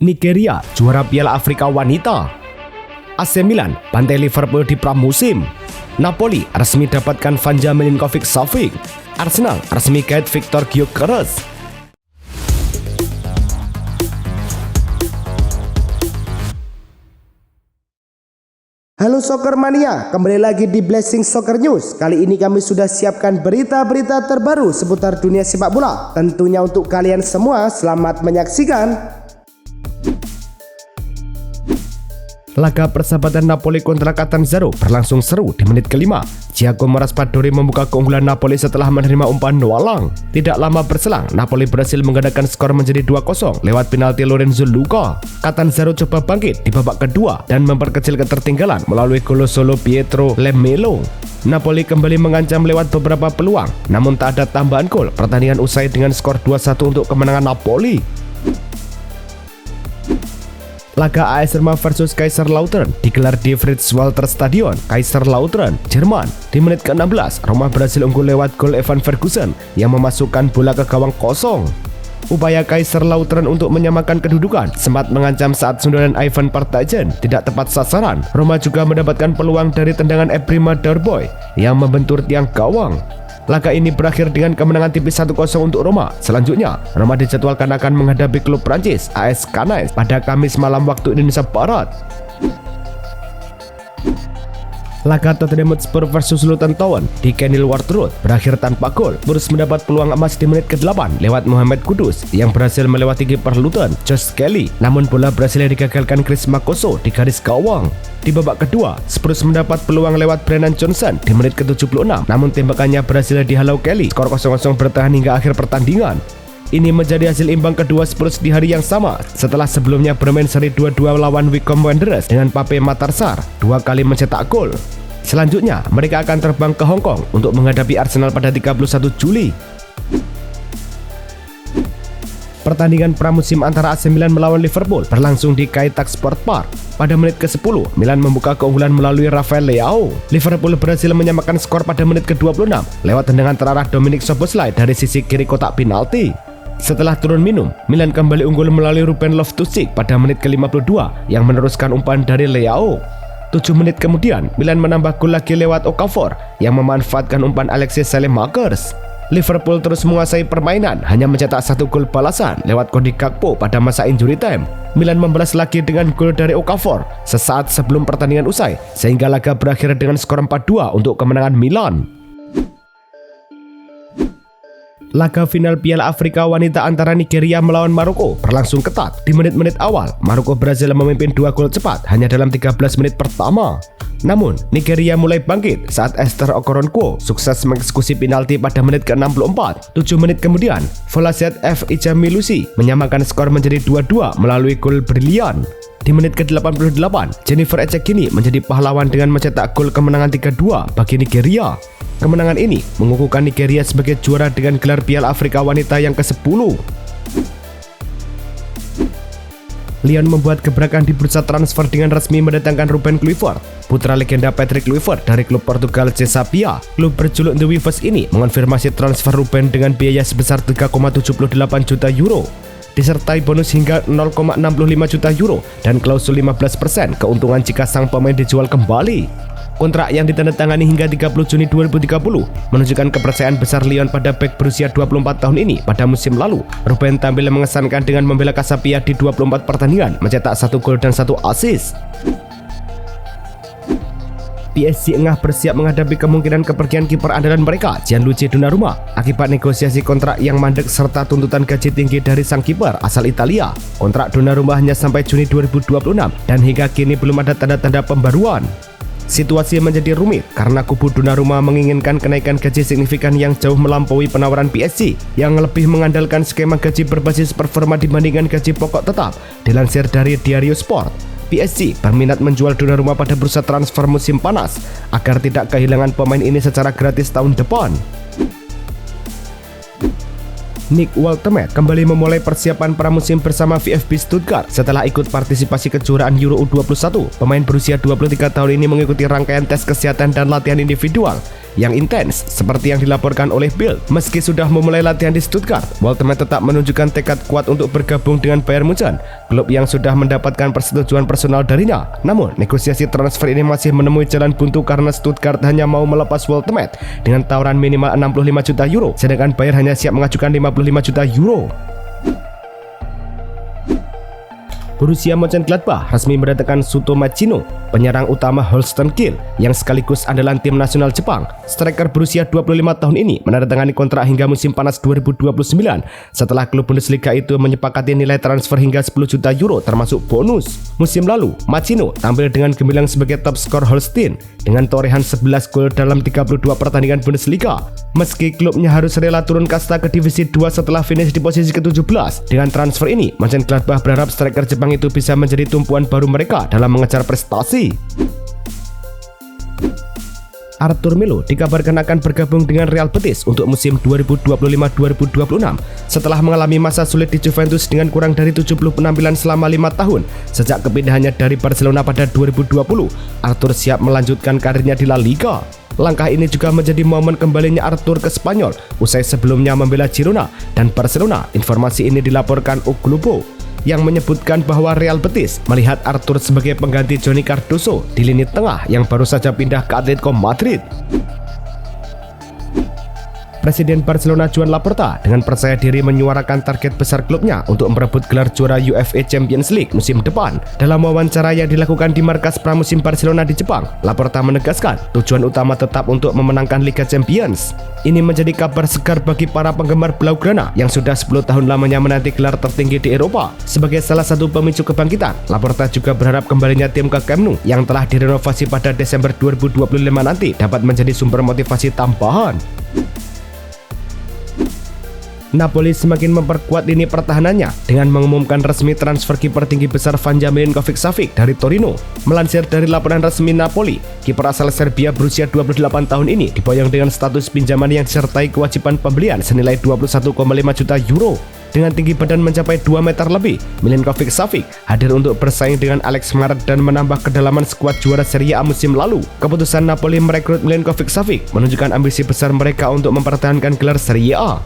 Nigeria juara Piala Afrika Wanita. AC Milan bantai Liverpool di pramusim. Napoli resmi dapatkan Vanja Milinkovic-Savic. Arsenal resmi gait Viktor Gyökeres. Halo Soccer Mania, kembali lagi di Blessing Soccer News. Kali ini kami sudah siapkan berita-berita terbaru seputar dunia sepak bola. Tentunya untuk kalian semua, selamat menyaksikan. Laga persahabatan Napoli kontra Catanzaro berlangsung seru di menit kelima. Giacomo Raspadori membuka keunggulan Napoli setelah menerima umpan walang. Tidak lama berselang, Napoli berhasil menggandakan skor menjadi 2-0 lewat penalti Lorenzo Luca. Catanzaro coba bangkit di babak kedua dan memperkecil ketertinggalan melalui gol solo Pietro Lemelo. Napoli kembali mengancam lewat beberapa peluang, namun tak ada tambahan gol. Pertandingan usai dengan skor 2-1 untuk kemenangan Napoli. Laga AS Roma versus Kaiserslautern digelar di Fritz-Walter Stadion, Kaiserslautern, Jerman. Di menit ke-16, Roma berhasil unggul lewat gol Evan Ferguson yang memasukkan bola ke gawang kosong. Upaya Kaiserslautern untuk menyamakan kedudukan sempat mengancam saat sundulan Ivan Pertajen tidak tepat sasaran. Roma juga mendapatkan peluang dari tendangan Ebrima Darboy yang membentur tiang gawang. Laga ini berakhir dengan kemenangan tipis 1-0 untuk Roma. Selanjutnya, Roma dijadwalkan akan menghadapi klub Prancis AS Cannes pada Kamis malam waktu Indonesia Barat. Laga Tottenham Hotspur versus Luton Town di Kenilworth Road berakhir tanpa gol. Spurs mendapat peluang emas di menit ke-8 lewat Mohamed Kudus yang berhasil melewati kiper Luton, Josh Kelly. Namun bola berhasil digagalkan Chris Makoso di garis gawang. Di babak kedua, Spurs mendapat peluang lewat Brennan Johnson di menit ke-76, namun tembakannya berhasil dihalau Kelly. Skor 0-0 bertahan hingga akhir pertandingan. Ini menjadi hasil imbang kedua Spurs di hari yang sama setelah sebelumnya bermain seri 2-2 lawan Wycombe Wanderers dengan Pape Matarsar 2 kali mencetak gol. Selanjutnya, mereka akan terbang ke Hong Kong untuk menghadapi Arsenal pada 31 Juli. Pertandingan pramusim antara AC Milan melawan Liverpool berlangsung di Kaitak Sport Park. Pada menit ke-10, Milan membuka keunggulan melalui Rafael Leao. Liverpool berhasil menyamakan skor pada menit ke-26 lewat tendangan terarah Dominic Szoboszlai dari sisi kiri kotak penalti. Setelah turun minum, Milan kembali unggul melalui Ruben Loftus-Cheek pada menit ke-52 yang meneruskan umpan dari Leao. 7 menit kemudian, Milan menambah gol lagi lewat Okafor yang memanfaatkan umpan Alexis Saelemaekers. Liverpool terus menguasai permainan, hanya mencetak 1 gol balasan lewat Cody Gakpo pada masa injury time. Milan membalas lagi dengan gol dari Okafor sesaat sebelum pertandingan usai, sehingga laga berakhir dengan skor 4-2 untuk kemenangan Milan. Laga final Piala Afrika Wanita antara Nigeria melawan Maroko berlangsung ketat. Di menit-menit awal, Maroko berhasil memimpin 2 gol cepat hanya dalam 13 menit pertama. Namun, Nigeria mulai bangkit saat Esther Okoronkwo sukses mengeksekusi penalti pada menit ke-64. 7 menit kemudian, Volasiat F. Ijamilusi menyamakan skor menjadi 2-2 melalui gol brilian. Di menit ke-88, Jennifer Echegini menjadi pahlawan dengan mencetak gol kemenangan 3-2 bagi Nigeria. Kemenangan ini mengukuhkan Nigeria sebagai juara dengan gelar Piala Afrika Wanita yang ke-10. Lyon membuat gebrakan di bursa transfer dengan resmi mendatangkan Ruben Kluivert, putra legenda Patrick Kluivert dari klub Portugal CSA Pia. Klub berjuluk The Weavers ini mengonfirmasi transfer Ruben dengan biaya sebesar 3,78 juta euro, disertai bonus hingga 0,65 juta euro dan klausul 15% keuntungan jika sang pemain dijual kembali. Kontrak yang ditandatangani hingga 30 Juni 2030 menunjukkan kepercayaan besar Lyon pada bek berusia 24 tahun ini. Pada musim lalu, Ruben tampil mengesankan dengan membela Casapia di 24 pertandingan, mencetak 1 gol dan 1 assist. PSG Engah bersiap menghadapi kemungkinan kepergian kiper andalan mereka, Gianluigi Donnarumma, akibat negosiasi kontrak yang mandek serta tuntutan gaji tinggi dari sang kiper asal Italia. Kontrak Donnarumma hanya sampai Juni 2026 dan hingga kini belum ada tanda-tanda pembaruan. Situasi menjadi rumit karena kubu Donnarumma menginginkan kenaikan gaji signifikan yang jauh melampaui penawaran PSG yang lebih mengandalkan skema gaji berbasis performa dibandingkan gaji pokok tetap. Dilansir dari Diario Sport, PSG berminat menjual Donnarumma pada bursa transfer musim panas agar tidak kehilangan pemain ini secara gratis tahun depan. Nick Woltemade kembali memulai persiapan pramusim bersama VfB Stuttgart setelah ikut partisipasi kejuaraan Euro U21. Pemain berusia 23 tahun ini mengikuti rangkaian tes kesehatan dan latihan individual yang intens seperti yang dilaporkan oleh Bild. Meski sudah memulai latihan di Stuttgart, Woltemade tetap menunjukkan tekad kuat untuk bergabung dengan Bayern Munchen, klub yang sudah mendapatkan persetujuan personal darinya. Namun, negosiasi transfer ini masih menemui jalan buntu karena Stuttgart hanya mau melepas Woltemade dengan tawaran minimal 65 juta euro, sedangkan Bayern hanya siap mengajukan 55 juta euro. Borussia Mönchengladbach resmi mendatangkan Shuto Machino, penyerang utama Holstein Kiel yang sekaligus andalan tim nasional Jepang. Striker berusia 25 tahun ini menandatangani kontrak hingga musim panas 2029 setelah klub Bundesliga itu menyepakati nilai transfer hingga 10 juta euro termasuk bonus. Musim lalu, Machino tampil dengan gemilang sebagai top skor Holstein dengan torehan 11 gol dalam 32 pertandingan Bundesliga. Meski klubnya harus rela turun kasta ke divisi 2 setelah finish di posisi ke-17, dengan transfer ini Mönchengladbach berharap striker Jepang itu bisa menjadi tumpuan baru mereka dalam mengejar prestasi. Arthur Melo dikabarkan akan bergabung dengan Real Betis untuk musim 2025-2026 setelah mengalami masa sulit di Juventus dengan kurang dari 70 penampilan selama 5 tahun sejak kepindahannya dari Barcelona pada 2020. Arthur siap melanjutkan karirnya di La Liga. Langkah ini juga menjadi momen kembalinya Arthur ke Spanyol usai sebelumnya membela Girona dan Barcelona. Informasi ini dilaporkan O Globo yang menyebutkan bahwa Real Betis melihat Arthur sebagai pengganti Johnny Cardoso di lini tengah yang baru saja pindah ke Atletico Madrid. Presiden Barcelona Joan Laporta dengan percaya diri menyuarakan target besar klubnya untuk merebut gelar juara UEFA Champions League musim depan. Dalam wawancara yang dilakukan di markas pramusim Barcelona di Jepang, Laporta menegaskan tujuan utama tetap untuk memenangkan Liga Champions. Ini menjadi kabar segar bagi para penggemar Blaugrana yang sudah 10 tahun lamanya menanti gelar tertinggi di Eropa. Sebagai salah satu pemicu kebangkitan, Laporta juga berharap kembalinya tim ke Camp Nou yang telah direnovasi pada Desember 2025 nanti dapat menjadi sumber motivasi tambahan. Napoli semakin memperkuat lini pertahanannya dengan mengumumkan resmi transfer kiper tinggi besar Vanja Milinkovic-Savic dari Torino. Melansir dari laporan resmi Napoli, kiper asal Serbia berusia 28 tahun ini diboyong dengan status pinjaman yang disertai kewajiban pembelian senilai 21,5 juta euro. Dengan tinggi badan mencapai 2 meter lebih, Milinkovic-Savic hadir untuk bersaing dengan Alex Meret dan menambah kedalaman skuad juara Serie A musim lalu. Keputusan Napoli merekrut Milinkovic-Savic menunjukkan ambisi besar mereka untuk mempertahankan gelar Serie A.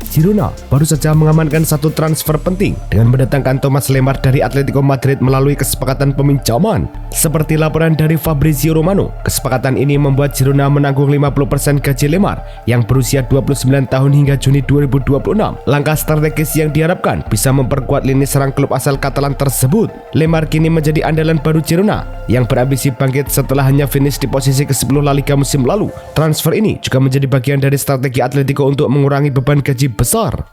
Girona baru saja mengamankan satu transfer penting dengan mendatangkan Thomas Lemar dari Atletico Madrid melalui kesepakatan peminjaman. Seperti laporan dari Fabrizio Romano, kesepakatan ini membuat Girona menanggung 50% gaji Lemar yang berusia 29 tahun hingga Juni 2026. Langkah strategis yang diharapkan bisa memperkuat lini serang klub asal Katalan tersebut. Lemar kini menjadi andalan baru Girona yang berambisi bangkit setelah hanya finish di posisi ke-10 La Liga musim lalu. Transfer ini juga menjadi bagian dari strategi Atletico untuk mengurangi beban gaji besar.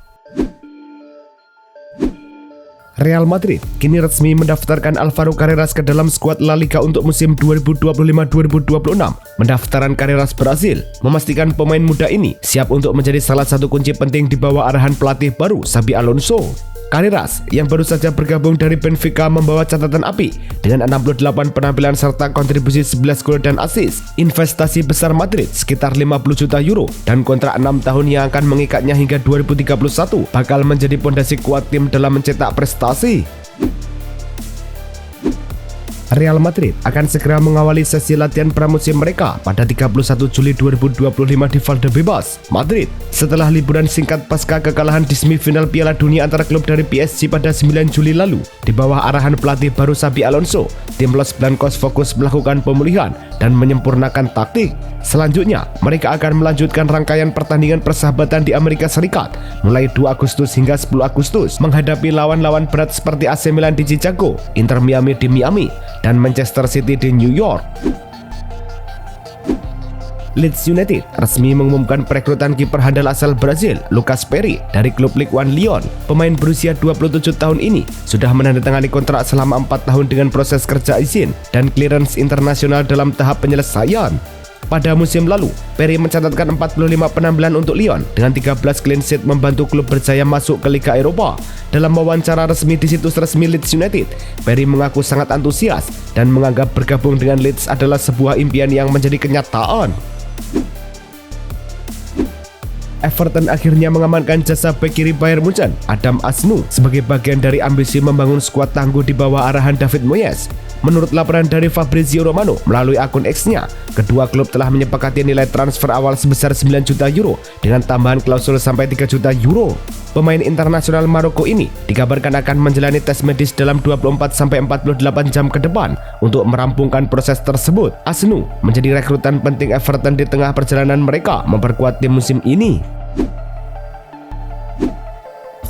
Real Madrid kini resmi mendaftarkan Alvaro Carreras ke dalam skuad La Liga untuk musim 2025-2026. Pendaftaran Carreras Brasil memastikan pemain muda ini siap untuk menjadi salah satu kunci penting di bawah arahan pelatih baru Xabi Alonso. Carreras yang baru saja bergabung dari Benfica membawa catatan api dengan 68 penampilan serta kontribusi 11 gol dan assist. Investasi besar Madrid sekitar 50 juta euro dan kontrak 6 tahun yang akan mengikatnya hingga 2031 bakal menjadi pondasi kuat tim dalam mencetak prestasi. Real Madrid akan segera mengawali sesi latihan pramusim mereka pada 31 Juli 2025 di Valdebebas, Madrid. Setelah liburan singkat pasca kekalahan di semifinal Piala Dunia antara klub dari PSG pada 9 Juli lalu, di bawah arahan pelatih baru Xabi Alonso, tim Los Blancos fokus melakukan pemulihan dan menyempurnakan taktik. Selanjutnya, mereka akan melanjutkan rangkaian pertandingan persahabatan di Amerika Serikat mulai 2 Agustus hingga 10 Agustus menghadapi lawan-lawan berat seperti AC Milan di Chicago, Inter Miami di Miami, dan Manchester City di New York. Leeds United resmi mengumumkan perekrutan kiper handal asal Brazil, Lucas Perry, dari klub Ligue 1 Lyon. Pemain berusia 27 tahun ini sudah menandatangani kontrak selama 4 tahun dengan proses kerja izin dan clearance internasional dalam tahap penyelesaian. Pada musim lalu, Perry mencatatkan 45 penampilan untuk Lyon dengan 13 clean sheet membantu klub berjaya masuk ke Liga Eropa. Dalam wawancara resmi di situs resmi Leeds United, Perry mengaku sangat antusias dan menganggap bergabung dengan Leeds adalah sebuah impian yang menjadi kenyataan. Everton akhirnya mengamankan jasa bek kiri Bayern Munchen, Adam Asnou, sebagai bagian dari ambisi membangun skuad tangguh di bawah arahan David Moyes. Menurut laporan dari Fabrizio Romano melalui akun X-nya, kedua klub telah menyepakati nilai transfer awal sebesar 9 juta euro dengan tambahan klausul sampai 3 juta euro. Pemain internasional Maroko ini dikabarkan akan menjalani tes medis dalam 24-48 jam ke depan untuk merampungkan proses tersebut. Asenu menjadi rekrutan penting Everton di tengah perjalanan mereka memperkuat tim musim ini.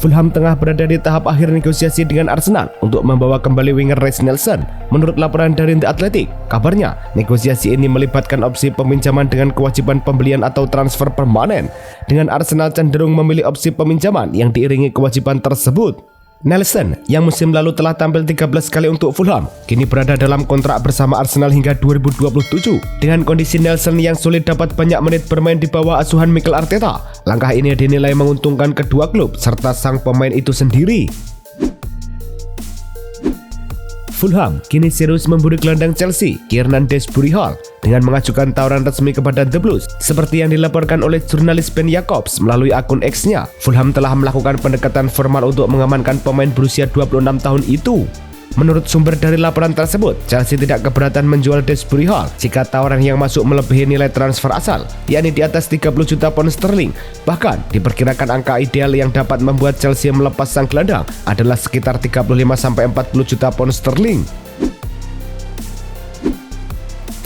Fulham tengah berada di tahap akhir negosiasi dengan Arsenal untuk membawa kembali winger Reiss Nelson. Menurut laporan dari The Athletic, kabarnya negosiasi ini melibatkan opsi peminjaman dengan kewajiban pembelian atau transfer permanen. Dengan Arsenal cenderung memilih opsi peminjaman yang diiringi kewajiban tersebut. Nelson yang musim lalu telah tampil 13 kali untuk Fulham kini berada dalam kontrak bersama Arsenal hingga 2027. Dengan kondisi Nelson yang sulit dapat banyak menit bermain di bawah asuhan Mikel Arteta, langkah ini dinilai menguntungkan kedua klub serta sang pemain itu sendiri. Fulham kini serius memburu gelandang Chelsea, Kiernan Dewsbury Hall, dengan mengajukan tawaran resmi kepada The Blues. Seperti yang dilaporkan oleh jurnalis Ben Jacobs melalui akun X-nya, Fulham telah melakukan pendekatan formal untuk mengamankan pemain berusia 26 tahun itu. Menurut sumber dari laporan tersebut, Chelsea tidak keberatan menjual Dewsbury Hall jika tawaran yang masuk melebihi nilai transfer asal, yakni di atas 30 juta pound sterling. Bahkan, diperkirakan angka ideal yang dapat membuat Chelsea melepas sang gelandang adalah sekitar 35-40 juta pound sterling.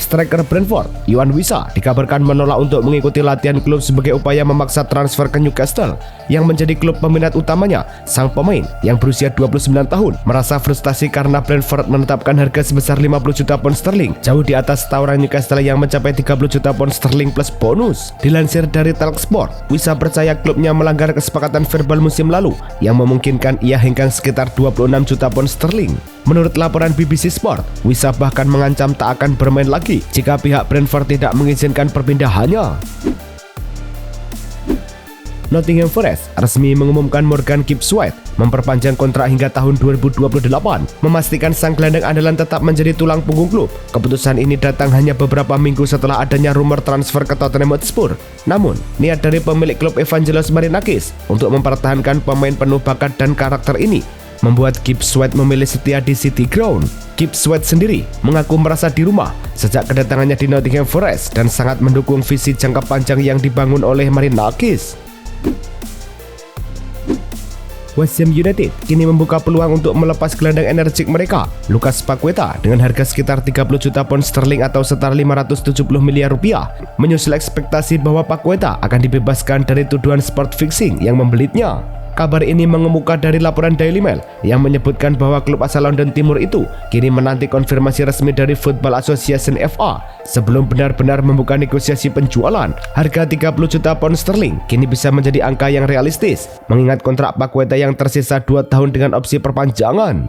Striker Brentford, Yoane Wissa, dikabarkan menolak untuk mengikuti latihan klub sebagai upaya memaksa transfer ke Newcastle yang menjadi klub peminat utamanya. Sang pemain yang berusia 29 tahun merasa frustasi karena Brentford menetapkan harga sebesar 50 juta pound sterling, jauh di atas tawaran Newcastle yang mencapai 30 juta pound sterling plus bonus. Dilansir dari Talksport, Wissa percaya klubnya melanggar kesepakatan verbal musim lalu yang memungkinkan ia hengkang sekitar 26 juta pound sterling. Menurut laporan BBC Sport, Wissa bahkan mengancam tak akan bermain lagi jika pihak Brentford tidak mengizinkan perpindahannya. Nottingham Forest resmi mengumumkan Morgan Gibbs-White memperpanjang kontrak hingga tahun 2028, memastikan sang gelandang andalan tetap menjadi tulang punggung klub. Keputusan ini datang hanya beberapa minggu setelah adanya rumor transfer ke Tottenham Hotspur. Namun, niat dari pemilik klub Evangelos Marinakis untuk mempertahankan pemain penuh bakat dan karakter ini membuat Gibbs-White memilih setia di City Ground. Gibbs-White sendiri mengaku merasa di rumah sejak kedatangannya di Nottingham Forest dan sangat mendukung visi jangka panjang yang dibangun oleh Marinakis. West Ham United kini membuka peluang untuk melepas gelandang energik mereka, Lucas Paqueta, dengan harga sekitar 30 juta pound sterling atau setara 570 miliar rupiah, menyusul ekspektasi bahwa Paqueta akan dibebaskan dari tuduhan sport fixing yang membelitnya. Kabar ini mengemuka dari laporan Daily Mail yang menyebutkan bahwa klub asal London Timur itu kini menanti konfirmasi resmi dari Football Association FA sebelum benar-benar membuka negosiasi penjualan. Harga 30 juta pound sterling kini bisa menjadi angka yang realistis, mengingat kontrak Paqueta yang tersisa 2 tahun dengan opsi perpanjangan.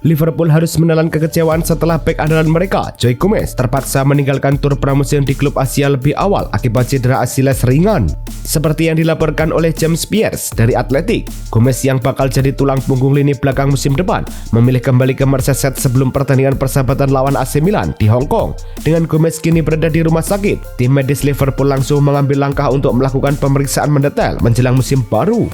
Liverpool harus menelan kekecewaan setelah bek andalan mereka, Joe Gomez, terpaksa meninggalkan tur pramusim di klub Asia lebih awal akibat cedera Achilles ringan. Seperti yang dilaporkan oleh James Pierce dari Athletic, Gomez yang bakal jadi tulang punggung lini belakang musim depan memilih kembali ke Merseyside sebelum pertandingan persahabatan lawan AC Milan di Hong Kong. Dengan Gomez kini berada di rumah sakit, tim medis Liverpool langsung mengambil langkah untuk melakukan pemeriksaan mendetail menjelang musim baru.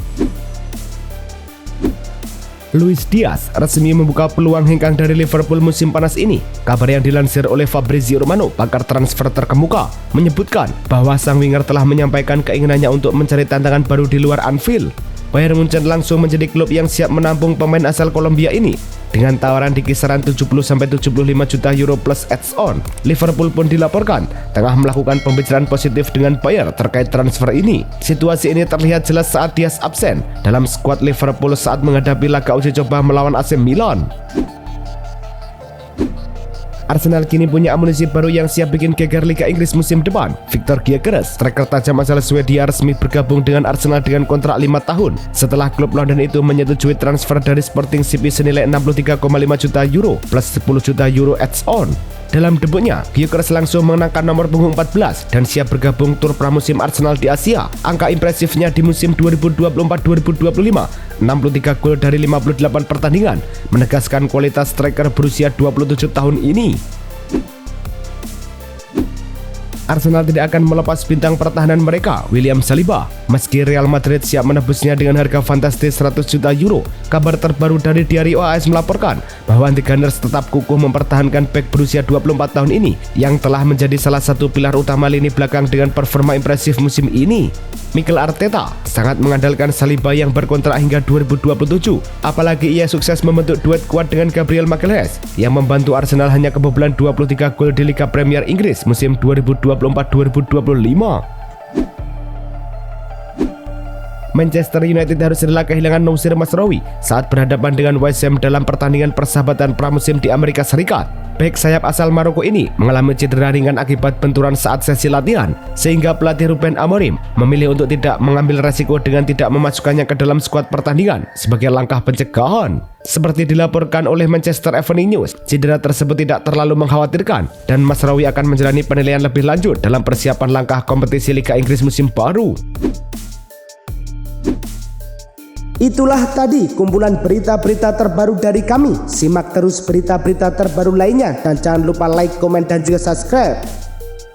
Luis Diaz resmi membuka peluang hengkang dari Liverpool musim panas ini. Kabar yang dilansir oleh Fabrizio Romano, pakar transfer terkemuka, menyebutkan bahwa sang winger telah menyampaikan keinginannya untuk mencari tantangan baru di luar Anfield. Bayern Munchen langsung menjadi klub yang siap menampung pemain asal Kolombia ini dengan tawaran di kisaran 70-75 juta euro plus add-on. Liverpool pun dilaporkan tengah melakukan pembicaraan positif dengan Bayern terkait transfer ini. Situasi ini terlihat jelas saat Diaz absen dalam skuad Liverpool saat menghadapi laga uji coba melawan AC Milan. Arsenal kini punya amunisi baru yang siap bikin geger Liga Inggris musim depan. Victor Gyökeres, striker tajam asal Swedia, resmi bergabung dengan Arsenal dengan kontrak 5 tahun setelah klub London itu menyetujui transfer dari Sporting CP senilai 63,5 juta euro plus 10 juta euro add-on. Dalam debutnya, Gyökeres langsung mengenakan nomor punggung 14 dan siap bergabung tur pramusim Arsenal di Asia. Angka impresifnya di musim 2024-2025, 63 gol dari 58 pertandingan, menegaskan kualitas striker berusia 27 tahun ini. Arsenal tidak akan melepas bintang pertahanan mereka, William Saliba. Meski Real Madrid siap menebusnya dengan harga fantastis 100 juta euro, kabar terbaru dari Diario AS melaporkan bahwa The Gunners tetap kukuh mempertahankan bek berusia 24 tahun ini yang telah menjadi salah satu pilar utama lini belakang dengan performa impresif musim ini. Mikel Arteta sangat mengandalkan Saliba yang berkontrak hingga 2027, apalagi ia sukses membentuk duet kuat dengan Gabriel Magalhaes yang membantu Arsenal hanya kebobolan 23 gol di Liga Premier Inggris musim 2024-2025. Manchester United harus rela kehilangan Noussair Mazraoui saat berhadapan dengan West Ham dalam pertandingan persahabatan pramusim di Amerika Serikat. Bek sayap asal Maroko ini mengalami cedera ringan akibat benturan saat sesi latihan, sehingga pelatih Ruben Amorim memilih untuk tidak mengambil resiko dengan tidak memasukkannya ke dalam skuad pertandingan sebagai langkah pencegahan. Seperti dilaporkan oleh Manchester Evening News, cedera tersebut tidak terlalu mengkhawatirkan dan Mazraoui akan menjalani penilaian lebih lanjut dalam persiapan langkah kompetisi Liga Inggris musim baru. Itulah tadi kumpulan berita-berita terbaru dari kami. Simak terus berita-berita terbaru lainnya dan jangan lupa like, komen, dan juga subscribe.